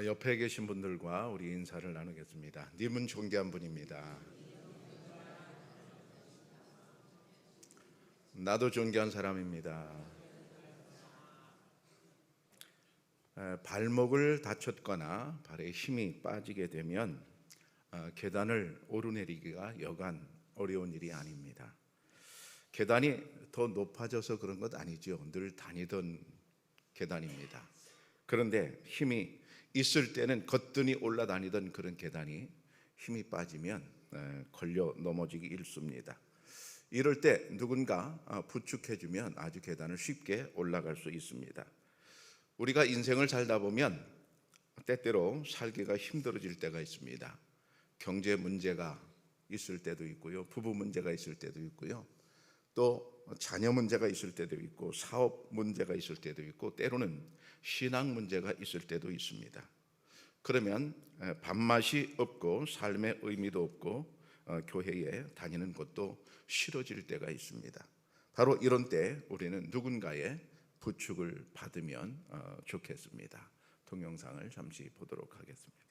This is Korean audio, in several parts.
옆에 계신 분들과 우리 인사를 나누겠습니다. 님은 존귀한 분입니다. 나도 존귀한 사람입니다. 발목을 다쳤거나 발에 힘이 빠지게 되면 계단을 오르내리기가 여간 어려운 일이 아닙니다. 계단이 더 높아져서 그런 것 아니죠. 늘 다니던 계단입니다. 그런데 힘이 있을 때는 거뜬히 올라다니던 그런 계단이 힘이 빠지면 걸려 넘어지기 일쑤입니다. 이럴 때 누군가 부축해주면 아주 계단을 쉽게 올라갈 수 있습니다. 우리가 인생을 살다 보면 때때로 살기가 힘들어질 때가 있습니다. 경제 문제가 있을 때도 있고요, 부부 문제가 있을 때도 있고요, 또 자녀 문제가 있을 때도 있고, 사업 문제가 있을 때도 있고, 때로는 신앙 문제가 있을 때도 있습니다. 그러면 밥맛이 없고 삶의 의미도 없고 교회에 다니는 것도 싫어질 때가 있습니다. 바로 이런 때 우리는 누군가의 부축을 받으면 좋겠습니다. 동영상을 잠시 보도록 하겠습니다.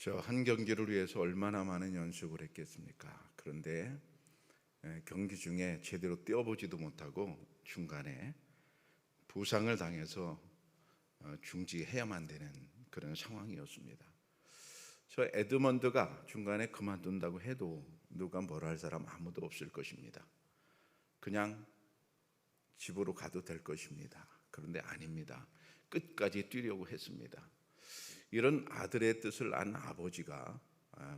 저 한 경기를 위해서 얼마나 많은 연습을 했겠습니까? 그런데 경기 중에 제대로 뛰어보지도 못하고 중간에 부상을 당해서 중지해야만 되는 그런 상황이었습니다. 저 에드먼드가 중간에 그만둔다고 해도 누가 뭐라 할 사람 아무도 없을 것입니다. 그냥 집으로 가도 될 것입니다. 그런데 아닙니다. 끝까지 뛰려고 했습니다. 이런 아들의 뜻을 안 아버지가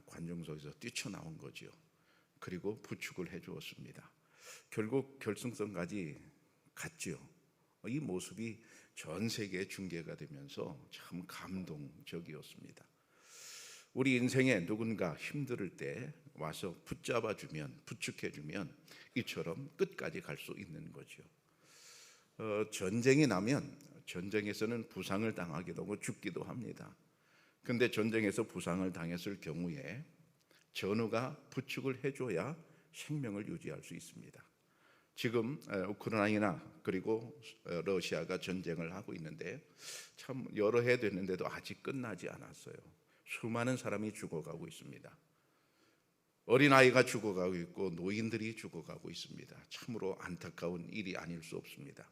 관중석에서 뛰쳐나온 거죠. 그리고 부축을 해주었습니다. 결국 결승선까지 갔죠. 이 모습이 전 세계에 중계가 되면서 참 감동적이었습니다. 우리 인생에 누군가 힘들 때 와서 붙잡아주면, 부축해주면 이처럼 끝까지 갈 수 있는 거죠. 전쟁이 나면 전쟁에서는 부상을 당하기도 하고 죽기도 합니다. 근데 전쟁에서 부상을 당했을 경우에 전우가 부축을 해줘야 생명을 유지할 수 있습니다. 지금 우크라이나 그리고 러시아가 전쟁을 하고 있는데 참 여러 해 됐는데도 아직 끝나지 않았어요. 수많은 사람이 죽어가고 있습니다. 어린아이가 죽어가고 있고 노인들이 죽어가고 있습니다. 참으로 안타까운 일이 아닐 수 없습니다.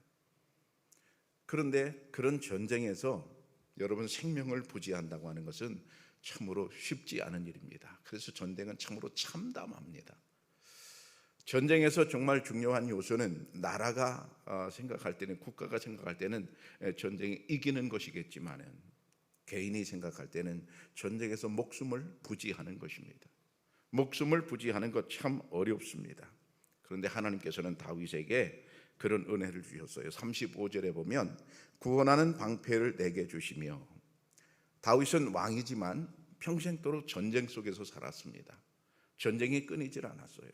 그런데 그런 전쟁에서 여러분 생명을 부지한다고 하는 것은 참으로 쉽지 않은 일입니다. 그래서 전쟁은 참으로 참담합니다. 전쟁에서 정말 중요한 요소는 나라가 생각할 때는, 국가가 생각할 때는 전쟁이 이기는 것이겠지만은 개인이 생각할 때는 전쟁에서 목숨을 부지하는 것입니다. 목숨을 부지하는 것 참 어렵습니다. 그런데 하나님께서는 다윗에게 그런 은혜를 주셨어요. 35절에 보면 구원하는 방패를 내게 주시며, 다윗은 왕이지만 평생도록 전쟁 속에서 살았습니다. 전쟁이 끊이질 않았어요.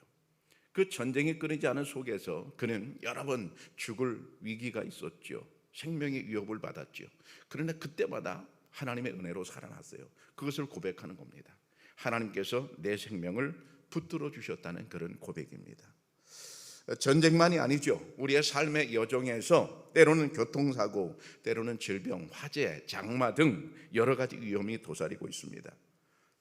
그 전쟁이 끊이지 않은 속에서 그는 여러 번 죽을 위기가 있었죠. 생명의 위협을 받았죠. 그러나 그때마다 하나님의 은혜로 살아났어요. 그것을 고백하는 겁니다. 하나님께서 내 생명을 붙들어 주셨다는 그런 고백입니다. 전쟁만이 아니죠. 우리의 삶의 여정에서 때로는 교통사고, 때로는 질병, 화재, 장마 등 여러 가지 위험이 도사리고 있습니다.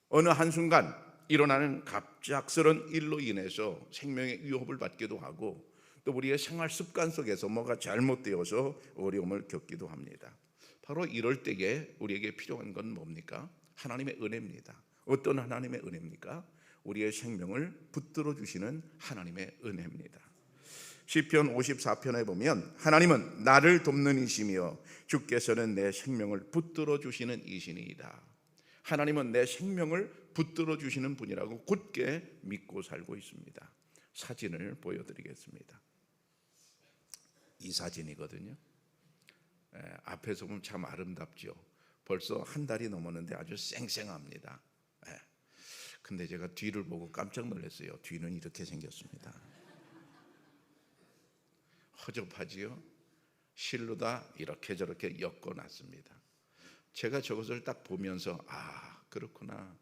어느 한순간 일어나는 갑작스런 일로 인해서 생명의 위협을 받기도 하고, 또 우리의 생활 습관 속에서 뭐가 잘못되어서 어려움을 겪기도 합니다. 바로 이럴 때에 우리에게 필요한 건 뭡니까? 하나님의 은혜입니다. 어떤 하나님의 은혜입니까? 우리의 생명을 붙들어 주시는 하나님의 은혜입니다. 시편 54편에 보면 하나님은 나를 돕는 이시며 주께서는 내 생명을 붙들어 주시는 이시니이다. 하나님은 내 생명을 붙들어 주시는 분이라고 굳게 믿고 살고 있습니다. 사진을 보여드리겠습니다. 이 사진이거든요. 앞에서 보면 참 아름답죠. 벌써 한 달이 넘었는데 아주 쌩쌩합니다. 근데 제가 뒤를 보고 깜짝 놀랐어요. 뒤는 이렇게 생겼습니다. 허접하지요? 실로다 이렇게 저렇게 엮어놨습니다. 제가 저것을 딱 보면서 그렇구나.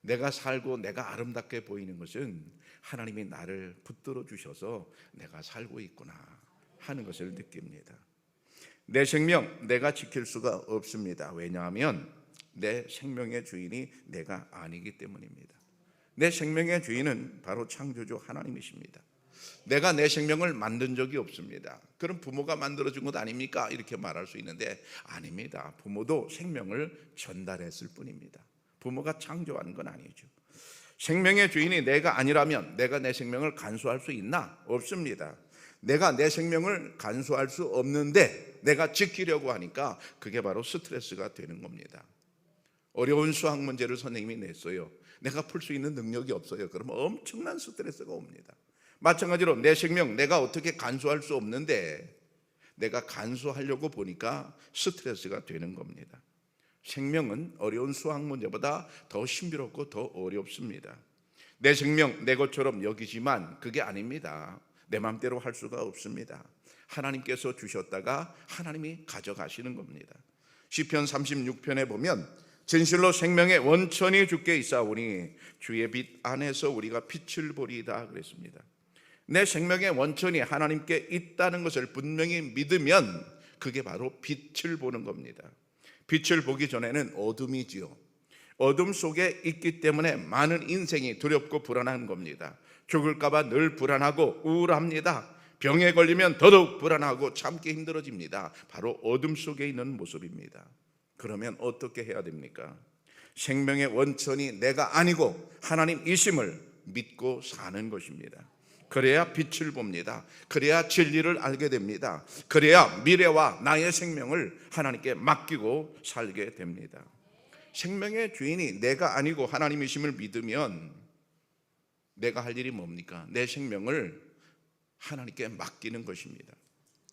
내가 살고 내가 아름답게 보이는 것은 하나님이 나를 붙들어 주셔서 내가 살고 있구나 하는 것을 느낍니다. 내 생명 내가 지킬 수가 없습니다. 왜냐하면 내 생명의 주인이 내가 아니기 때문입니다. 내 생명의 주인은 바로 창조주 하나님이십니다. 내가 내 생명을 만든 적이 없습니다. 그럼 부모가 만들어준 것 아닙니까? 이렇게 말할 수 있는데 아닙니다. 부모도 생명을 전달했을 뿐입니다. 부모가 창조하는 건 아니죠. 생명의 주인이 내가 아니라면 내가 내 생명을 간수할 수 있나? 없습니다. 내가 내 생명을 간수할 수 없는데 내가 지키려고 하니까 그게 바로 스트레스가 되는 겁니다. 어려운 수학 문제를 선생님이 냈어요. 내가 풀 수 있는 능력이 없어요. 그러면 엄청난 스트레스가 옵니다. 마찬가지로 내 생명 내가 어떻게 간수할 수 없는데 내가 간수하려고 보니까 스트레스가 되는 겁니다. 생명은 어려운 수학 문제보다 더 신비롭고 더 어렵습니다. 내 생명 내 것처럼 여기지만 그게 아닙니다. 내 마음대로 할 수가 없습니다. 하나님께서 주셨다가 하나님이 가져가시는 겁니다. 시편 36편에 보면 진실로 생명의 원천이 주께 있사오니 주의 빛 안에서 우리가 빛을 보리이다 그랬습니다. 내 생명의 원천이 하나님께 있다는 것을 분명히 믿으면 그게 바로 빛을 보는 겁니다. 빛을 보기 전에는 어둠이지요. 어둠 속에 있기 때문에 많은 인생이 두렵고 불안한 겁니다. 죽을까 봐 늘 불안하고 우울합니다. 병에 걸리면 더더욱 불안하고 참기 힘들어집니다. 바로 어둠 속에 있는 모습입니다. 그러면 어떻게 해야 됩니까? 생명의 원천이 내가 아니고 하나님이심을 믿고 사는 것입니다. 그래야 빛을 봅니다. 그래야 진리를 알게 됩니다. 그래야 미래와 나의 생명을 하나님께 맡기고 살게 됩니다. 생명의 주인이 내가 아니고 하나님이심을 믿으면 내가 할 일이 뭡니까? 내 생명을 하나님께 맡기는 것입니다.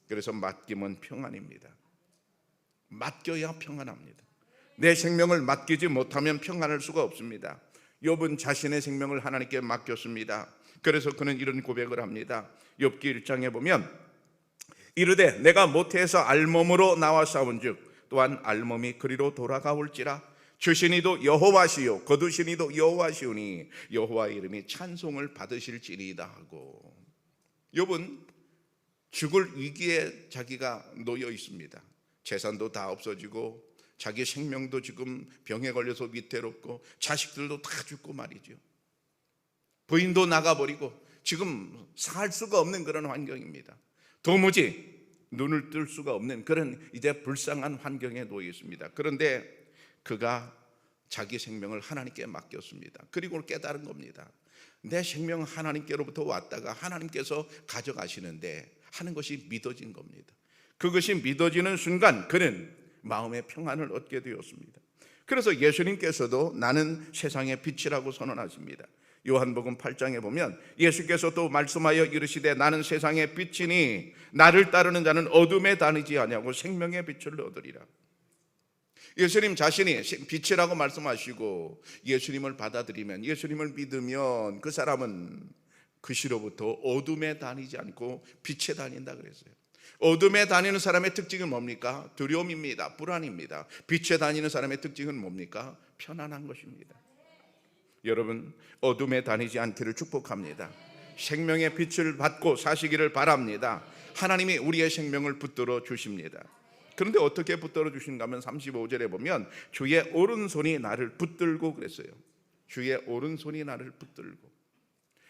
그래서 맡기면 평안입니다. 맡겨야 평안합니다. 내 생명을 맡기지 못하면 평안할 수가 없습니다. 욥은 자신의 생명을 하나님께 맡겼습니다. 그래서 그는 이런 고백을 합니다. 욥기 1장에 보면 이르되 내가 모태에서 알몸으로 나와 싸운즉 또한 알몸이 그리로 돌아가올지라 주시니도 여호와시요 거두시니도 여호와시오니 여호와의 이름이 찬송을 받으실지니이다 하고, 욥은 죽을 위기에 자기가 놓여 있습니다. 재산도 다 없어지고 자기 생명도 지금 병에 걸려서 위태롭고 자식들도 다 죽고 말이죠. 부인도 나가버리고 지금 살 수가 없는 그런 환경입니다. 도무지 눈을 뜰 수가 없는 그런 이제 불쌍한 환경에 놓여 있습니다. 그런데 그가 자기 생명을 하나님께 맡겼습니다. 그리고 깨달은 겁니다. 내 생명 하나님께로부터 왔다가 하나님께서 가져가시는데 하는 것이 믿어진 겁니다. 그것이 믿어지는 순간 그는 마음의 평안을 얻게 되었습니다. 그래서 예수님께서도 나는 세상의 빛이라고 선언하십니다. 요한복음 8장에 보면 예수께서 또 말씀하여 이르시되 나는 세상의 빛이니 나를 따르는 자는 어둠에 다니지 아니하고 생명의 빛을 얻으리라. 예수님 자신이 빛이라고 말씀하시고 예수님을 받아들이면, 예수님을 믿으면 그 사람은 그 시로부터 어둠에 다니지 않고 빛에 다닌다 그랬어요. 어둠에 다니는 사람의 특징은 뭡니까? 두려움입니다. 불안입니다. 빛에 다니는 사람의 특징은 뭡니까? 편안한 것입니다. 여러분, 어둠에 다니지 않기를 축복합니다. 생명의 빛을 받고 사시기를 바랍니다. 하나님이 우리의 생명을 붙들어 주십니다. 그런데 어떻게 붙들어 주신가 하면 35절에 보면 주의 오른손이 나를 붙들고 그랬어요. 주의 오른손이 나를 붙들고.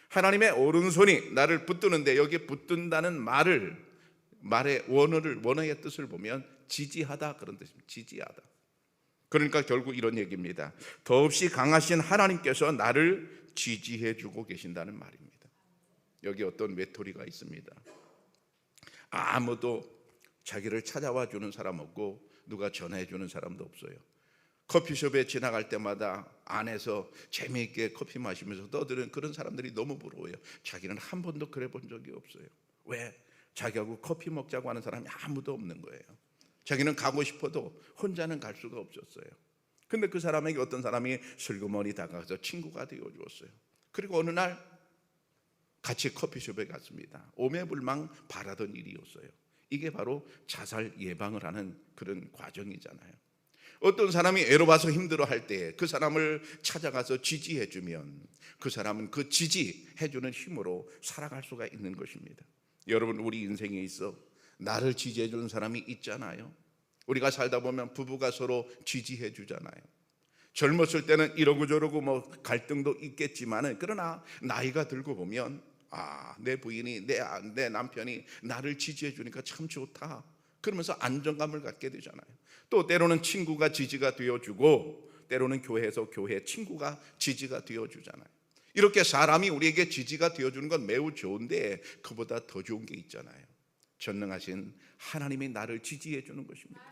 하나님의 오른손이 나를 붙드는데 여기 붙든다는 말의 원어의 뜻을 보면 지지하다 그런 뜻입니다. 지지하다. 그러니까 결국 이런 얘기입니다. 더없이 강하신 하나님께서 나를 지지해 주고 계신다는 말입니다. 여기 어떤 외톨이가 있습니다. 아무도 자기를 찾아와 주는 사람 없고 누가 전화해 주는 사람도 없어요. 커피숍에 지나갈 때마다 안에서 재미있게 커피 마시면서 떠드는 그런 사람들이 너무 부러워요. 자기는 한 번도 그래 본 적이 없어요. 왜? 자기하고 커피 먹자고 하는 사람이 아무도 없는 거예요. 자기는 가고 싶어도 혼자는 갈 수가 없었어요. 근데 그 사람에게 어떤 사람이 슬그머니 다가가서 친구가 되어 주었어요. 그리고 어느 날 같이 커피숍에 갔습니다. 오매불망 바라던 일이었어요. 이게 바로 자살 예방을 하는 그런 과정이잖아요. 어떤 사람이 애로봐서 힘들어할 때 그 사람을 찾아가서 지지해주면 그 사람은 그 지지해주는 힘으로 살아갈 수가 있는 것입니다. 여러분, 우리 인생에 있어 나를 지지해주는 사람이 있잖아요. 우리가 살다 보면 부부가 서로 지지해주잖아요. 젊었을 때는 이러고 저러고 뭐 갈등도 있겠지만은 그러나 나이가 들고 보면 내 부인이 내 남편이 나를 지지해 주니까 참 좋다. 그러면서 안정감을 갖게 되잖아요. 또 때로는 친구가 지지가 되어주고 때로는 교회에서 교회 친구가 지지가 되어주잖아요. 이렇게 사람이 우리에게 지지가 되어주는 건 매우 좋은데 그보다 더 좋은 게 있잖아요. 전능하신 하나님이 나를 지지해 주는 것입니다.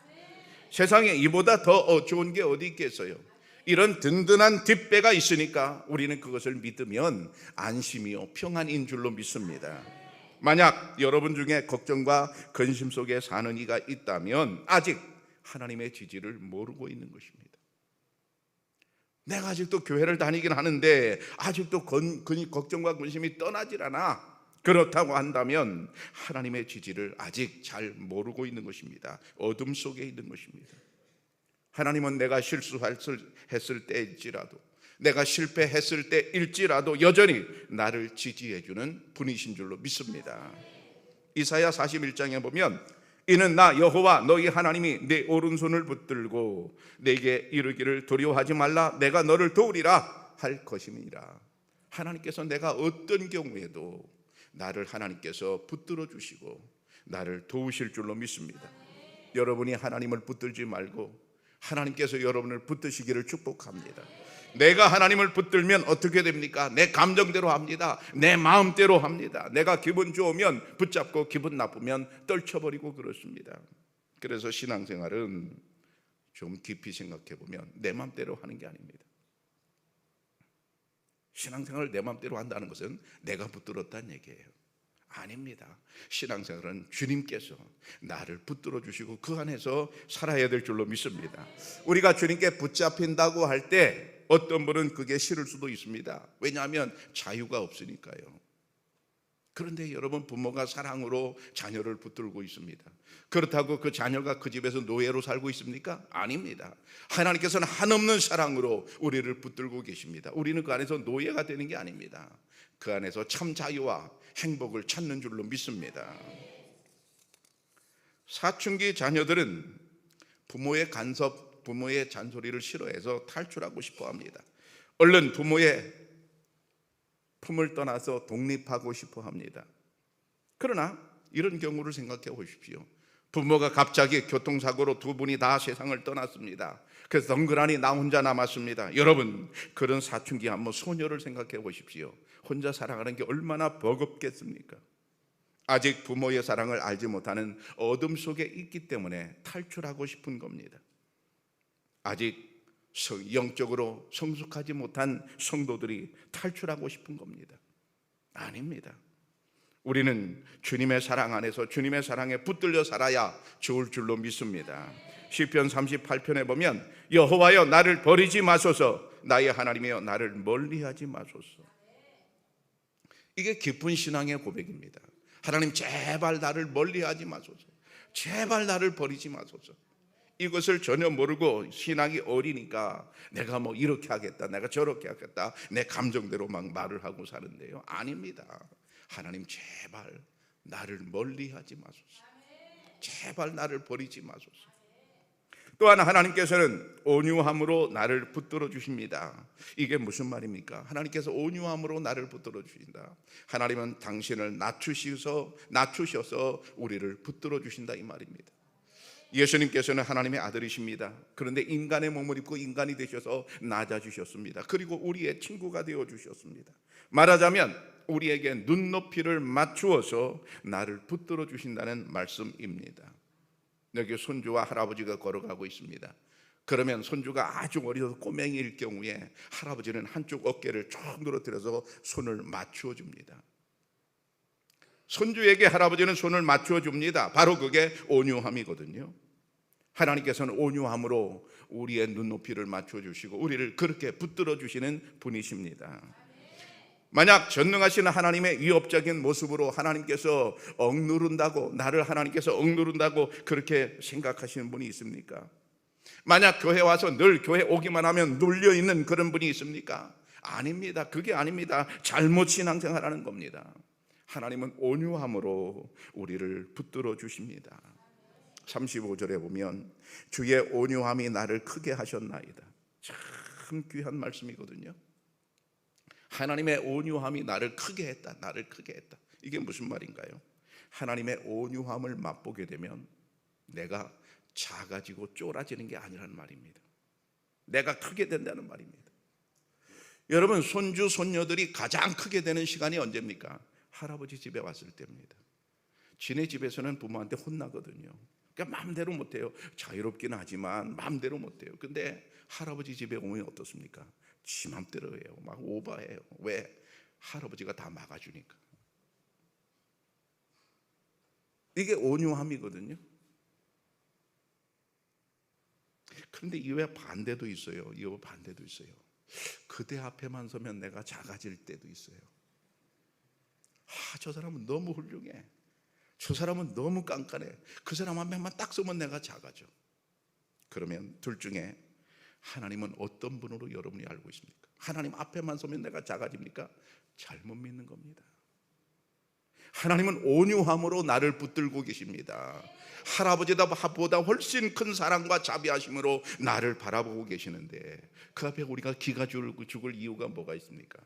세상에 이보다 더 좋은 게 어디 있겠어요? 이런 든든한 뒷배가 있으니까 우리는 그것을 믿으면 안심이요 평안인 줄로 믿습니다. 만약 여러분 중에 걱정과 근심 속에 사는 이가 있다면 아직 하나님의 지지를 모르고 있는 것입니다. 내가 아직도 교회를 다니긴 하는데 아직도 걱정과 근심이 떠나질 않아. 그렇다고 한다면 하나님의 지지를 아직 잘 모르고 있는 것입니다. 어둠 속에 있는 것입니다. 하나님은 내가 실수했을 때일지라도 내가 실패했을 때일지라도 여전히 나를 지지해 주는 분이신 줄로 믿습니다. 이사야 41장에 보면 이는 나 여호와 너희 하나님이 내 오른손을 붙들고 내게 이르기를 두려워하지 말라 내가 너를 도우리라 할 것임이니라. 하나님께서 내가 어떤 경우에도 나를 하나님께서 붙들어 주시고 나를 도우실 줄로 믿습니다. 여러분이 하나님을 붙들지 말고 하나님께서 여러분을 붙드시기를 축복합니다. 내가 하나님을 붙들면 어떻게 됩니까? 내 감정대로 합니다. 내 마음대로 합니다. 내가 기분 좋으면 붙잡고 기분 나쁘면 떨쳐버리고 그렇습니다. 그래서 신앙생활은 좀 깊이 생각해 보면 내 마음대로 하는 게 아닙니다. 신앙생활을 내 마음대로 한다는 것은 내가 붙들었다는 얘기예요. 아닙니다. 신앙생활은 주님께서 나를 붙들어 주시고 그 안에서 살아야 될 줄로 믿습니다. 우리가 주님께 붙잡힌다고 할 때 어떤 분은 그게 싫을 수도 있습니다. 왜냐하면 자유가 없으니까요. 그런데 여러분, 부모가 사랑으로 자녀를 붙들고 있습니다. 그렇다고 그 자녀가 그 집에서 노예로 살고 있습니까? 아닙니다. 하나님께서는 한없는 사랑으로 우리를 붙들고 계십니다. 우리는 그 안에서 노예가 되는 게 아닙니다. 그 안에서 참 자유와 행복을 찾는 줄로 믿습니다. 사춘기 자녀들은 부모의 간섭, 부모의 잔소리를 싫어해서 탈출하고 싶어 합니다. 얼른 부모의 품을 떠나서 독립하고 싶어 합니다. 그러나 이런 경우를 생각해 보십시오. 부모가 갑자기 교통사고로 두 분이 다 세상을 떠났습니다. 그래서 덩그러니 나 혼자 남았습니다. 여러분, 그런 사춘기 한번 소녀를 생각해 보십시오. 혼자 살아가는 게 얼마나 버겁겠습니까? 아직 부모의 사랑을 알지 못하는 어둠 속에 있기 때문에 탈출하고 싶은 겁니다. 아직 영적으로 성숙하지 못한 성도들이 탈출하고 싶은 겁니다. 아닙니다. 우리는 주님의 사랑 안에서 주님의 사랑에 붙들려 살아야 좋을 줄로 믿습니다. 시편 38편에 보면 여호와여 나를 버리지 마소서 나의 하나님이여 나를 멀리하지 마소서. 이게 깊은 신앙의 고백입니다. 하나님 제발 나를 멀리하지 마소서. 제발 나를 버리지 마소서. 이것을 전혀 모르고 신앙이 어리니까 내가 뭐 이렇게 하겠다 내가 저렇게 하겠다 내 감정대로 막 말을 하고 사는데요. 아닙니다. 하나님 제발 나를 멀리하지 마소서. 제발 나를 버리지 마소서. 또한 하나님께서는 온유함으로 나를 붙들어 주십니다. 이게 무슨 말입니까? 하나님께서 온유함으로 나를 붙들어 주신다. 하나님은 당신을 낮추셔서 우리를 붙들어 주신다 이 말입니다. 예수님께서는 하나님의 아들이십니다. 그런데 인간의 몸을 입고 인간이 되셔서 낮아지셨습니다. 그리고 우리의 친구가 되어 주셨습니다. 말하자면 우리에게 눈높이를 맞추어서 나를 붙들어 주신다는 말씀입니다. 여기 손주와 할아버지가 걸어가고 있습니다. 그러면 손주가 아주 어려서 꼬맹이일 경우에 할아버지는 한쪽 어깨를 쭉 늘어뜨려서 손을 맞추어 줍니다. 손주에게 할아버지는 손을 맞추어 줍니다. 바로 그게 온유함이거든요. 하나님께서는 온유함으로 우리의 눈높이를 맞춰 주시고 우리를 그렇게 붙들어 주시는 분이십니다. 만약 전능하신 하나님의 위협적인 모습으로 하나님께서 나를 하나님께서 억누른다고 그렇게 생각하시는 분이 있습니까? 만약 교회 와서 늘 교회 오기만 하면 눌려있는 그런 분이 있습니까? 아닙니다. 그게 아닙니다. 잘못 신앙생활하는 겁니다. 하나님은 온유함으로 우리를 붙들어 주십니다. 35절에 보면 주의 온유함이 나를 크게 하셨나이다. 참 귀한 말씀이거든요. 하나님의 온유함이 나를 크게 했다. 나를 크게 했다. 이게 무슨 말인가요? 하나님의 온유함을 맛보게 되면 내가 작아지고 쫄아지는 게 아니라는 말입니다. 내가 크게 된다는 말입니다. 여러분, 손주 손녀들이 가장 크게 되는 시간이 언제입니까? 할아버지 집에 왔을 때입니다. 지네 집에서는 부모한테 혼나거든요. 그러니까 마음대로 못해요. 자유롭기는 하지만 마음대로 못해요. 근데 할아버지 집에 오면 어떻습니까? 지 맘대로 해요. 막 오버해요. 왜? 할아버지가 다 막아주니까. 이게 온유함이거든요. 그런데 이외에 반대도 있어요. 이외에 반대도 있어요. 그대 앞에만 서면 내가 작아질 때도 있어요. 저 사람은 너무 훌륭해. 저 사람은 너무 깐깐해. 그 사람 앞에만 딱 서면 내가 작아져. 그러면 둘 중에 하나님은 어떤 분으로 여러분이 알고 있습니까? 하나님 앞에만 서면 내가 작아집니까? 잘못 믿는 겁니다. 하나님은 온유함으로 나를 붙들고 계십니다. 할아버지보다 훨씬 큰 사랑과 자비하심으로 나를 바라보고 계시는데 그 앞에 우리가 기가 죽을 이유가 뭐가 있습니까?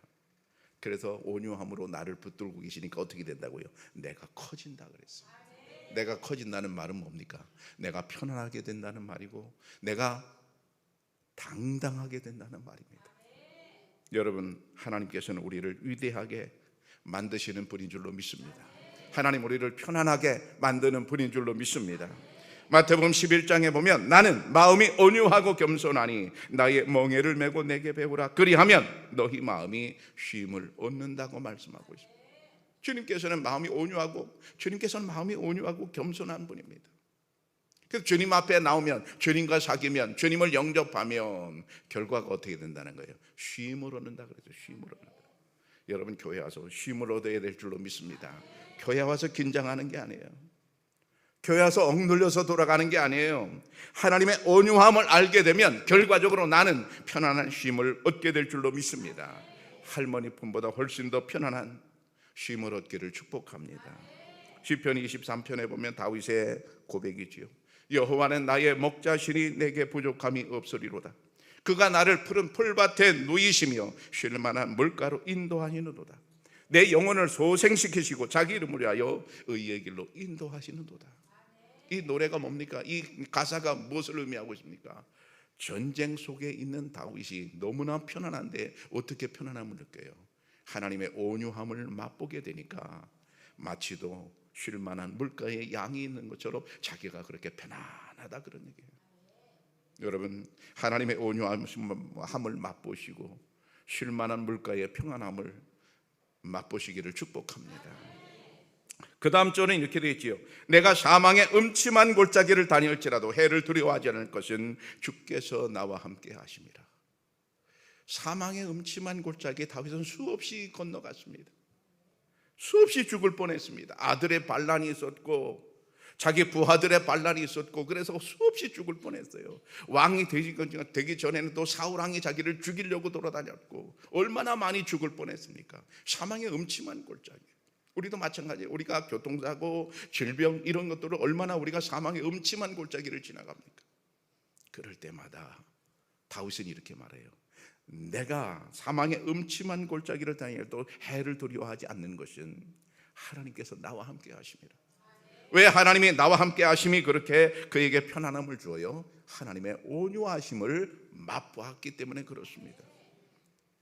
그래서 온유함으로 나를 붙들고 계시니까 어떻게 된다고요? 내가 커진다 그랬어요. 내가 커진다는 말은 뭡니까? 내가 편안하게 된다는 말이고 내가 당당하게 된다는 말입니다. 여러분, 하나님께서는 우리를 위대하게 만드시는 분인 줄로 믿습니다. 하나님 우리를 편안하게 만드는 분인 줄로 믿습니다. 마태복음 11장에 보면 나는 마음이 온유하고 겸손하니 나의 멍에를 메고 내게 배우라. 그리하면 너희 마음이 쉼을 얻는다고 말씀하고 있습니다. 주님께서는 마음이 온유하고 겸손한 분입니다. 그래서 주님 앞에 나오면, 주님과 사귀면, 주님을 영접하면 결과가 어떻게 된다는 거예요? 쉼을 얻는다 그러죠. 쉼을 얻는다. 여러분, 교회 와서 쉼을 얻어야 될 줄로 믿습니다. 교회 와서 긴장하는 게 아니에요. 교회 와서 억눌려서 돌아가는 게 아니에요. 하나님의 온유함을 알게 되면 결과적으로 나는 편안한 쉼을 얻게 될 줄로 믿습니다. 할머니 품보다 훨씬 더 편안한 쉼을 얻기를 축복합니다. 시편 23편에 보면 다윗의 고백이지요. 여호와는 나의 목자시니 내게 부족함이 없으리로다. 그가 나를 푸른 풀밭에 누이시며 쉴 만한 물가로 인도하시는도다. 내 영혼을 소생시키시고 자기 이름을 위하여 의의 길로 인도하시는도다. 이 노래가 뭡니까? 이 가사가 무엇을 의미하고 있습니까? 전쟁 속에 있는 다윗이 너무나 편안한데 어떻게 편안함을 느껴요? 하나님의 온유함을 맛보게 되니까 마치도 쉴 만한 물가에 양이 있는 것처럼 자기가 그렇게 편안하다 그런 얘기예요. 여러분, 하나님의 온유함을 맛보시고 쉴 만한 물가의 평안함을 맛보시기를 축복합니다. 그 다음 절은 이렇게 되어 있지요. 내가 사망의 음침한 골짜기를 다닐지라도 해를 두려워하지 않을 것은 주께서 나와 함께 하심이라. 사망의 음침한 골짜기에 다윗은 수없이 건너갔습니다. 수없이 죽을 뻔했습니다. 아들의 반란이 있었고 자기 부하들의 반란이 있었고 그래서 수없이 죽을 뻔했어요. 왕이 되기 전에는 또 사울왕이 자기를 죽이려고 돌아다녔고 얼마나 많이 죽을 뻔했습니까? 사망의 음침한 골짜기. 우리도 마찬가지예요. 우리가 교통사고, 질병 이런 것들을 얼마나 우리가 사망의 음침한 골짜기를 지나갑니까? 그럴 때마다 다윗은 이렇게 말해요. 내가 사망의 음침한 골짜기를 다니어도 해를 두려워하지 않는 것은 하나님께서 나와 함께 하심이라. 왜 하나님이 나와 함께 하심이 그렇게 그에게 편안함을 주어요? 하나님의 온유하심을 맛보았기 때문에 그렇습니다.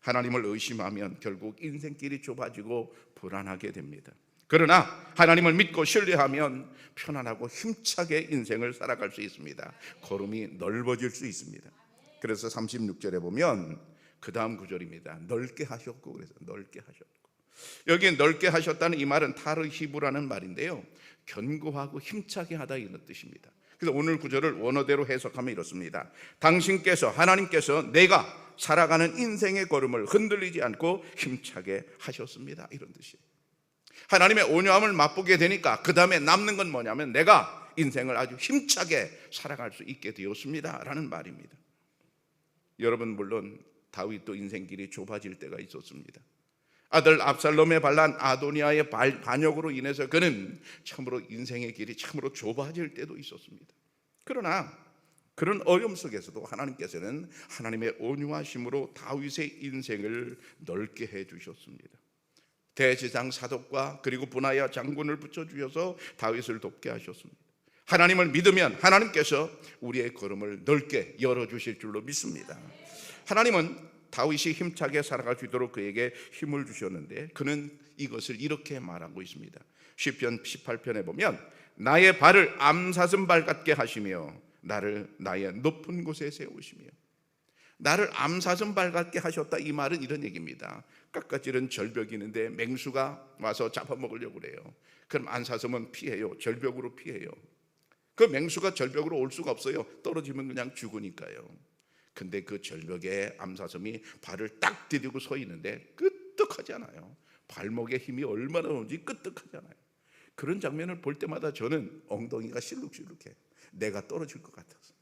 하나님을 의심하면 결국 인생길이 좁아지고 불안하게 됩니다. 그러나 하나님을 믿고 신뢰하면 편안하고 힘차게 인생을 살아갈 수 있습니다. 걸음이 넓어질 수 있습니다. 그래서 36절에 보면 그 다음 구절입니다. 넓게 하셨고, 그래서 넓게 하셨고, 여기 넓게 하셨다는 이 말은 타르히브라는 말인데요, 견고하고 힘차게 하다 이런 뜻입니다. 그래서 오늘 구절을 원어대로 해석하면 이렇습니다. 당신께서, 하나님께서 내가 살아가는 인생의 걸음을 흔들리지 않고 힘차게 하셨습니다, 이런 뜻이에요. 하나님의 온유함을 맛보게 되니까 그 다음에 남는 건 뭐냐면 내가 인생을 아주 힘차게 살아갈 수 있게 되었습니다 라는 말입니다. 여러분, 물론 다윗도 인생길이 좁아질 때가 있었습니다. 아들 압살롬의 반란 아도니아의 반역으로 인해서 그는 참으로 인생의 길이 참으로 좁아질 때도 있었습니다. 그러나 그런 어려움 속에서도 하나님께서는 하나님의 온유하심으로 다윗의 인생을 넓게 해주셨습니다. 대제사장 사독과 그리고 분하야 장군을 붙여주셔서 다윗을 돕게 하셨습니다. 하나님을 믿으면 하나님께서 우리의 걸음을 넓게 열어주실 줄로 믿습니다. 하나님은 다윗이 힘차게 살아갈 수 있도록 그에게 힘을 주셨는데 그는 이것을 이렇게 말하고 있습니다. 시편 18편에 보면 나의 발을 암사슴발 같게 하시며 나를 나의 높은 곳에 세우시며, 나를 암사슴발 같게 하셨다, 이 말은 이런 얘기입니다. 깎아지른 절벽이 있는데 맹수가 와서 잡아먹으려고 그래요. 그럼 암사슴은 피해요. 절벽으로 피해요. 그 맹수가 절벽으로 올 수가 없어요. 떨어지면 그냥 죽으니까요. 근데 그 절벽에 암사슴이 발을 딱 디디고 서 있는데 끄떡하잖아요. 발목에 힘이 얼마나 오는지 끄떡하잖아요. 그런 장면을 볼 때마다 저는 엉덩이가 실룩실룩해. 내가 떨어질 것 같아서.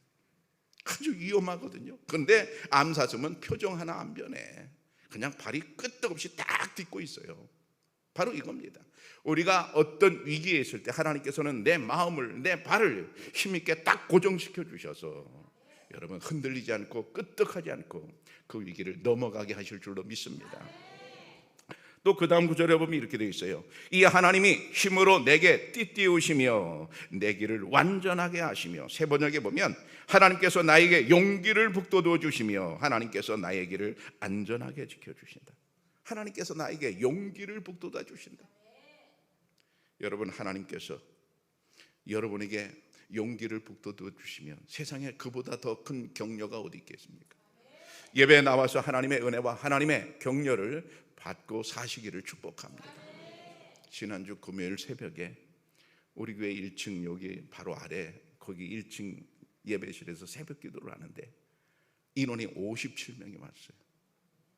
아주 위험하거든요. 그런데 암사슴은 표정 하나 안 변해. 그냥 발이 끄떡없이 딱 딛고 있어요. 바로 이겁니다. 우리가 어떤 위기에 있을 때 하나님께서는 내 마음을, 내 발을 힘있게 딱 고정시켜 주셔서 여러분 흔들리지 않고 끄떡하지 않고 그 위기를 넘어가게 하실 줄로 믿습니다. 또 그 다음 구절에 보면 이렇게 되어 있어요. 이 하나님이 힘으로 내게 띠띠우시며 내 길을 완전하게 하시며, 새 번역에 보면 하나님께서 나에게 용기를 북돋워 주시며 하나님께서 나의 길을 안전하게 지켜주신다. 하나님께서 나에게 용기를 북돋워 주신다. 여러분, 하나님께서 여러분에게 용기를 북돋워 주시면 세상에 그보다 더 큰 격려가 어디 있겠습니까? 예배에 나와서 하나님의 은혜와 하나님의 격려를 받고 사시기를 축복합니다. 지난주 금요일 새벽에 우리 교회 1층 여기 바로 아래 거기 1층 예배실에서 새벽 기도를 하는데 인원이 57명이 왔어요.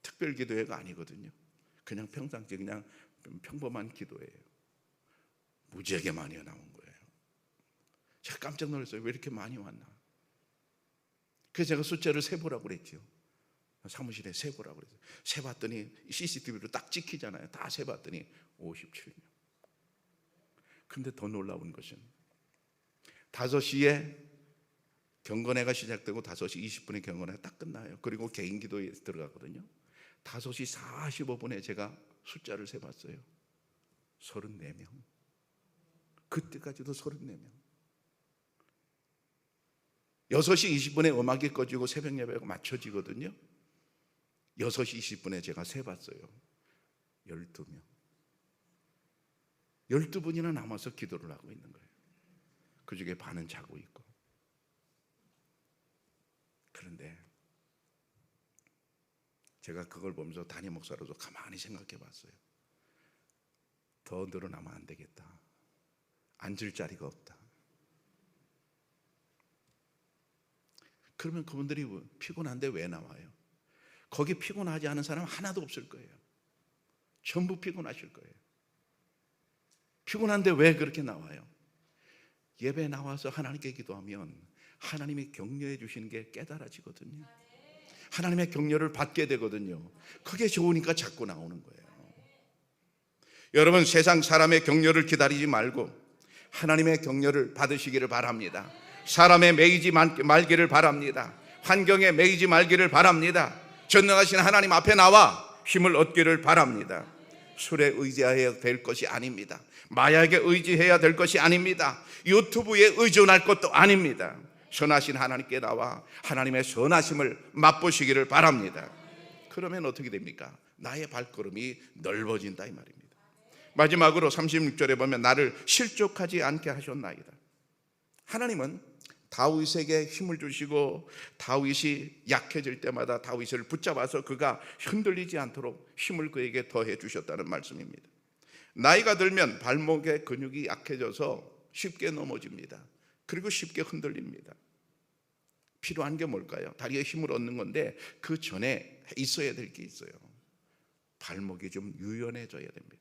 특별 기도회가 아니거든요. 그냥 평상시 그냥 평범한 기도예요. 무지하게 많이 나온 거예요. 제가 깜짝 놀랐어요. 왜 이렇게 많이 왔나? 그래서 제가 숫자를 세보라고 그랬죠. 사무실에 세보라고 그랬어요. 세봤더니 CCTV로 딱 찍히잖아요. 다 세봤더니 57명. 근데 더 놀라운 것은 5시에 경건회가 시작되고 5시 20분에 경건회가 딱 끝나요. 그리고 개인 기도에 들어가거든요. 5시 45분에 제가 숫자를 세봤어요. 34명. 그때까지도 34명. 6시 20분에 음악이 꺼지고 새벽 예배가 맞춰지거든요. 6시 20분에 제가 세봤어요. 12명. 12분이나 남아서 기도를 하고 있는 거예요. 그 중에 반은 자고 있고. 그런데 제가 그걸 보면서 담임 목사로서 가만히 생각해 봤어요. 더 늘어나면 안 되겠다. 앉을 자리가 없다. 그러면 그분들이 피곤한데 왜 나와요? 거기 피곤하지 않은 사람 하나도 없을 거예요. 전부 피곤하실 거예요. 피곤한데 왜 그렇게 나와요? 예배 나와서 하나님께 기도하면 하나님이 격려해 주시는 게 깨달아지거든요. 하나님의 격려를 받게 되거든요. 그게 좋으니까 자꾸 나오는 거예요. 여러분, 세상 사람의 격려를 기다리지 말고 하나님의 격려를 받으시기를 바랍니다. 사람에 매이지 말기를 바랍니다. 환경에 매이지 말기를 바랍니다. 전능하신 하나님 앞에 나와 힘을 얻기를 바랍니다. 술에 의지해야 될 것이 아닙니다. 마약에 의지해야 될 것이 아닙니다. 유튜브에 의존할 것도 아닙니다. 선하신 하나님께 나와 하나님의 선하심을 맛보시기를 바랍니다. 그러면 어떻게 됩니까? 나의 발걸음이 넓어진다 이 말입니다. 마지막으로 36절에 보면 나를 실족하지 않게 하셨나이다. 하나님은 다윗에게 힘을 주시고 다윗이 약해질 때마다 다윗을 붙잡아서 그가 흔들리지 않도록 힘을 그에게 더해 주셨다는 말씀입니다. 나이가 들면 발목의 근육이 약해져서 쉽게 넘어집니다. 그리고 쉽게 흔들립니다. 필요한 게 뭘까요? 다리에 힘을 얻는 건데 그 전에 있어야 될 게 있어요. 발목이 좀 유연해져야 됩니다.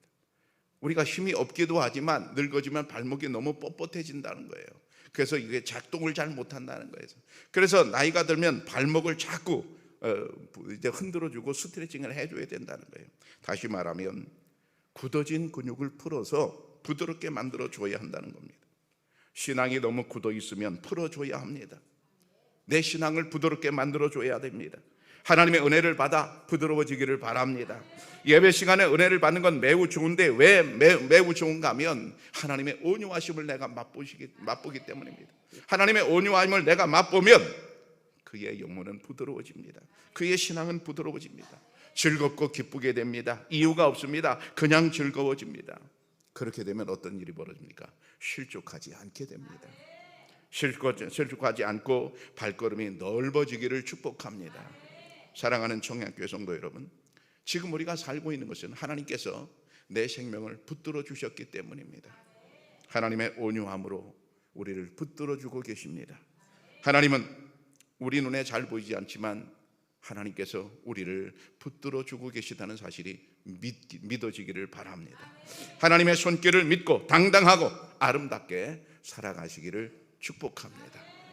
우리가 힘이 없기도 하지만 늙어지면 발목이 너무 뻣뻣해진다는 거예요. 그래서 이게 작동을 잘 못한다는 거예요. 그래서 나이가 들면 발목을 자꾸 이제 흔들어주고 스트레칭을 해줘야 된다는 거예요. 다시 말하면 굳어진 근육을 풀어서 부드럽게 만들어줘야 한다는 겁니다. 신앙이 너무 굳어 있으면 풀어줘야 합니다. 내 신앙을 부드럽게 만들어줘야 됩니다. 하나님의 은혜를 받아 부드러워지기를 바랍니다. 예배 시간에 은혜를 받는 건 매우 좋은데 왜 매우 좋은가 하면 하나님의 온유하심을 내가 맛보기 때문입니다. 하나님의 온유함을 내가 맛보면 그의 영혼은 부드러워집니다. 그의 신앙은 부드러워집니다. 즐겁고 기쁘게 됩니다. 이유가 없습니다. 그냥 즐거워집니다. 그렇게 되면 어떤 일이 벌어집니까? 실족하지 않게 됩니다. 실족하지 않고 발걸음이 넓어지기를 축복합니다. 사랑하는 청양교회 성도 여러분, 지금 우리가 살고 있는 것은 하나님께서 내 생명을 붙들어 주셨기 때문입니다. 하나님의 온유함으로 우리를 붙들어 주고 계십니다. 하나님은 우리 눈에 잘 보이지 않지만 하나님께서 우리를 붙들어 주고 계시다는 사실이 믿어지기를 바랍니다. 하나님의 손길을 믿고 당당하고 아름답게 살아가시기를 축복합니다.